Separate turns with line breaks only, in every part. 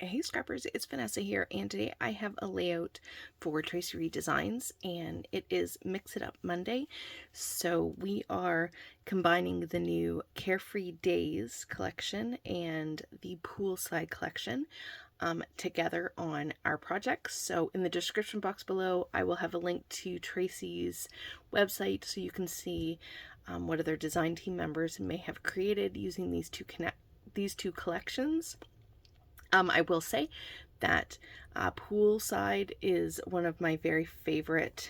Hey Scrappers, it's Vanessa here, and today I have a layout for Tracy Reed Designs, and it is Mix It Up Monday. So we are combining the new Carefree Days collection and the Poolside collection together on our projects. So in the description box below, I will have a link to Tracy's website so you can see what other design team members may have created using these two collections. I will say that Poolside is one of my very favorite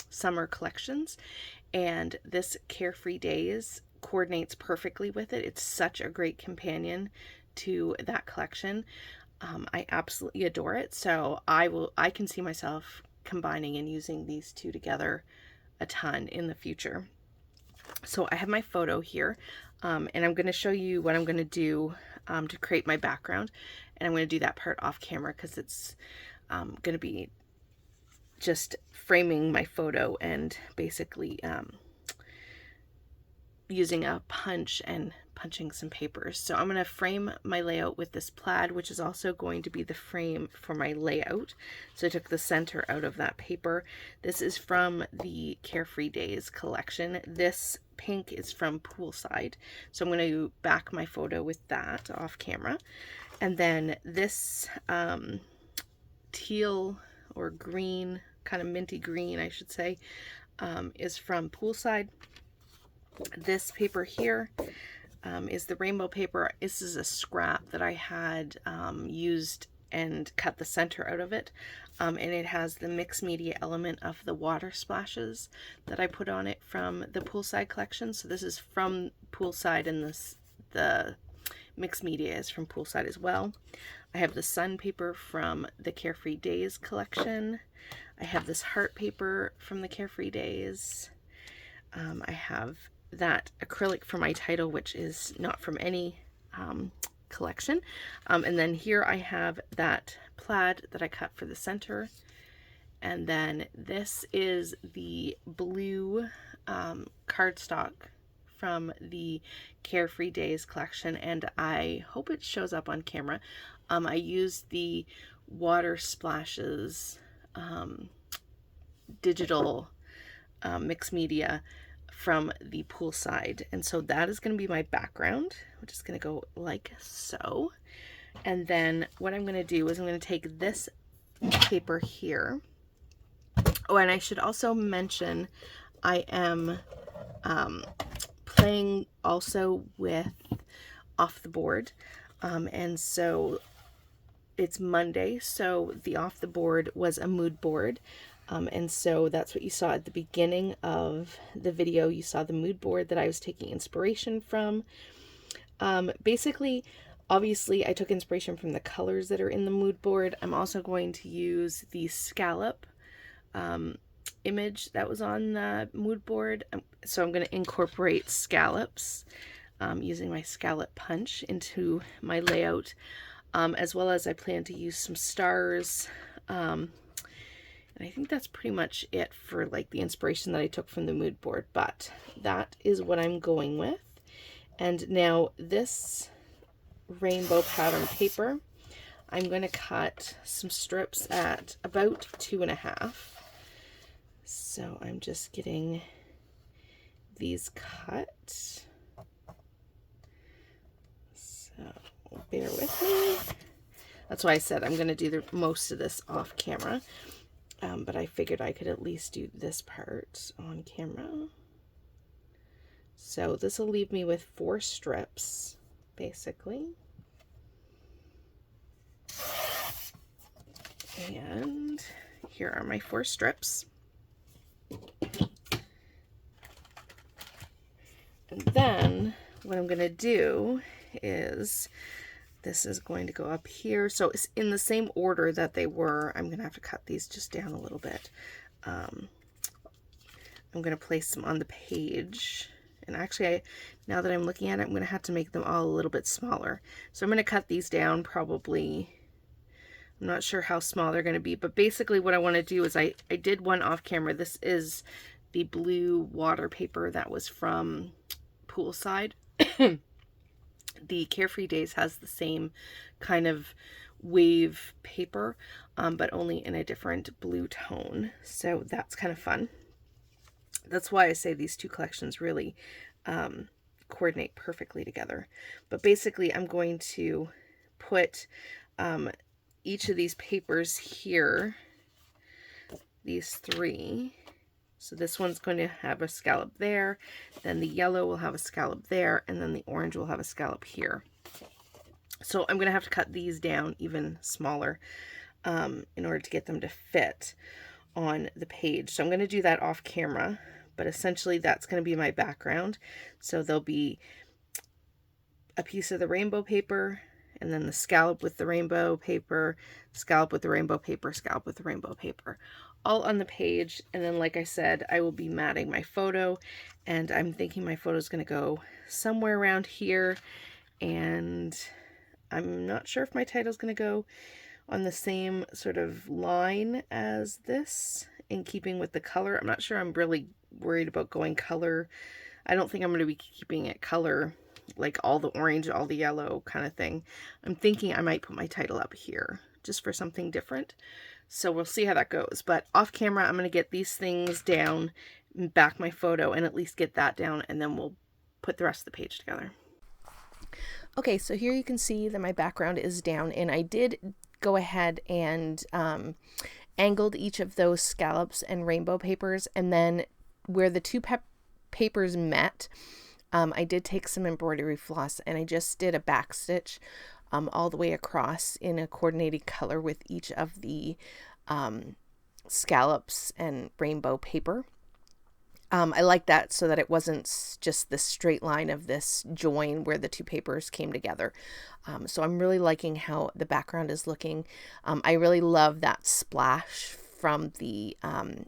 summer collections, and this Carefree Days coordinates perfectly with it. It's such a great companion to that collection. I absolutely adore it, so I can see myself combining and using these two together a ton in the future. So I have my photo here, and I'm going to show you what I'm going to do to create my background, and I'm going to do that part off camera because it's going to be just framing my photo and basically using a punch and punching some papers. So I'm going to frame my layout with this plaid, which is also going to be the frame for my layout. So I took the center out of that paper. This is from the Carefree Days collection. This pink is from Poolside. So I'm going to back my photo with that off camera. And then this teal or green, kind of minty green, I should say, is from Poolside. This paper here is the rainbow paper. This is a scrap that I had used and cut the center out of it, and it has the mixed media element of the water splashes that I put on it from the Poolside collection. So this is from Poolside, and the mixed media is from Poolside as well. I have the sun paper from the Carefree Days collection. I have this heart paper from the Carefree Days. I have that acrylic for my title, which is not from any collection. And then here I have that plaid that I cut for the center. And then this is the blue cardstock from the Carefree Days collection, and I hope it shows up on camera. I used the water splashes digital mixed media from the Poolside, and so that is going to be my background, which is going to go like so. And then what I'm going to do is I'm going to take this paper here. Oh, and I should also mention I am playing also with off the board, and so it's Monday, so the off the board was a mood board. And so that's what you saw at the beginning of the video. You saw the mood board that I was taking inspiration from. Basically, obviously, I took inspiration from the colors that are in the mood board. I'm also going to use the scallop image that was on the mood board. So I'm going to incorporate scallops using my scallop punch into my layout, as well as I plan to use some stars. And I think that's pretty much it for like the inspiration that I took from the mood board, but that is what I'm going with. And now this rainbow pattern paper, I'm going to cut some strips at about 2.5. So I'm just getting these cut. So bear with me. That's why I said I'm going to do most of this off camera. But I figured I could at least do this part on camera. So this will leave me with 4 strips, basically. And here are my 4 strips. And then what I'm going to do is this is going to go up here. So it's in the same order that they were. I'm going to have to cut these just down a little bit. I'm going to place them on the page. And actually, now that I'm looking at it, I'm going to have to make them all a little bit smaller. So I'm going to cut these down probably. I'm not sure how small they're going to be. But basically what I want to do is I did one off camera. This is the blue water paper that was from Poolside. The Carefree Days has the same kind of wave paper, but only in a different blue tone. So that's kind of fun. That's why I say these two collections really coordinate perfectly together. But basically, I'm going to put each of these papers here, these three. So this one's going to have a scallop there, then the yellow will have a scallop there, and then the orange will have a scallop here. So I'm going to have to cut these down even smaller in order to get them to fit on the page. So I'm going to do that off camera, but essentially that's going to be my background. So there'll be a piece of the rainbow paper, and then the scallop with the rainbow paper, scallop with the rainbow paper, scallop with the rainbow paper, all on the page. And then, like I said, I will be matting my photo, and I'm thinking my photo is going to go somewhere around here, and I'm not sure if my title is going to go on the same sort of line as this, in keeping with the color. I'm not sure I'm really worried about going color. I don't think I'm going to be keeping it color, like all the orange, all the yellow kind of thing. I'm thinking I might put my title up here just for something different. So we'll see how that goes. But off camera, I'm going to get these things down, back my photo, and at least get that down, and then we'll put the rest of the page together. Okay, so here you can see that my background is down, and I did go ahead and angled each of those scallops and rainbow papers, and then where the two papers met, I did take some embroidery floss and I just did a back stitch all the way across in a coordinated color with each of the scallops and rainbow paper. I like that so that it wasn't just the straight line of this join where the two papers came together. So I'm really liking how the background is looking. I really love that splash from the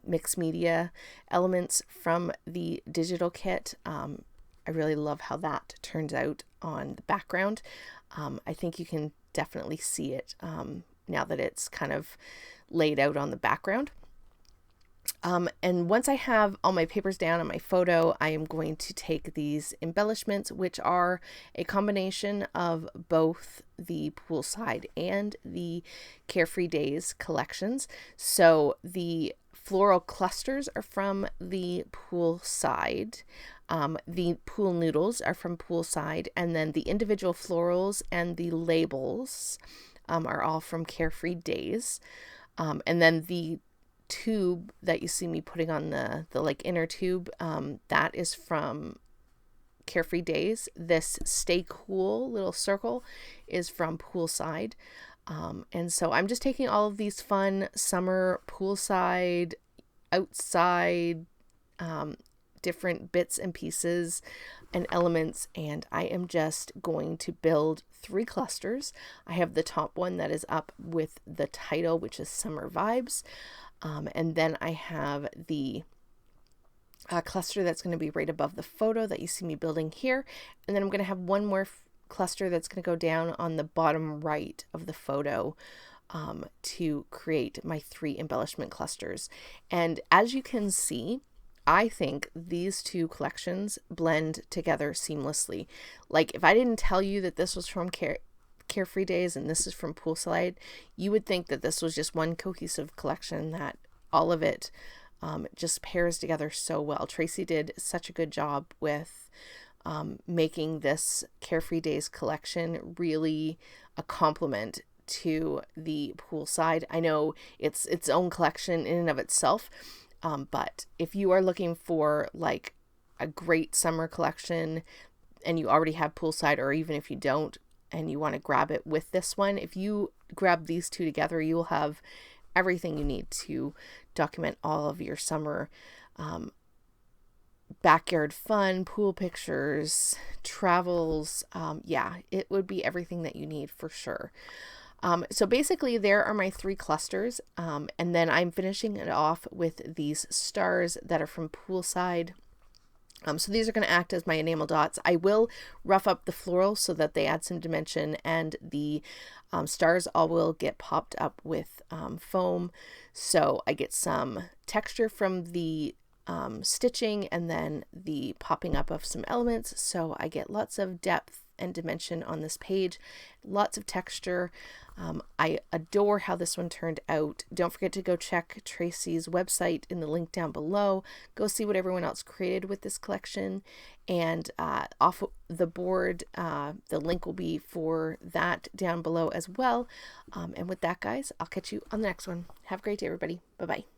mixed media elements from the digital kit. I really love how that turns out on the background. I think you can definitely see it now that it's kind of laid out on the background. And once I have all my papers down on my photo, I am going to take these embellishments, which are a combination of both the Poolside and the Carefree Days collections. So the floral clusters are from the Poolside. The pool noodles are from Poolside, and then the individual florals and the labels are all from Carefree Days. And then the tube that you see me putting on the like inner tube, that is from Carefree Days. This Stay Cool little circle is from Poolside. And so I'm just taking all of these fun summer poolside, outside, different bits and pieces and elements, and I am just going to build 3 clusters. I have the top one that is up with the title, which is Summer Vibes, and then I have the cluster that's going to be right above the photo that you see me building here, and then I'm going to have one more cluster that's going to go down on the bottom right of the photo to create my 3 embellishment clusters. And as you can see, I think these two collections blend together seamlessly. Like, if I didn't tell you that this was from Carefree Days and this is from Poolside, you would think that this was just one cohesive collection, that all of it just pairs together so well. Tracy did such a good job with making this Carefree Days collection really a complement to the Poolside. I know it's its own collection in and of itself, but if you are looking for like a great summer collection and you already have Poolside, or even if you don't and you want to grab it with this one, if you grab these two together, you will have everything you need to document all of your summer backyard fun, pool pictures, travels. Yeah, it would be everything that you need for sure. So basically there are my 3 clusters, and then I'm finishing it off with these stars that are from Poolside. So these are going to act as my enamel dots. I will rough up the floral so that they add some dimension, and the stars all will get popped up with foam, so I get some texture from the stitching and then the popping up of some elements, so I get lots of depth and dimension on this page. Lots of texture. I adore how this one turned out. Don't forget to go check Tracy's website in the link down below. Go see what everyone else created with this collection. And off the board, the link will be for that down below as well. And with that, guys, I'll catch you on the next one. Have a great day, everybody. Bye-bye.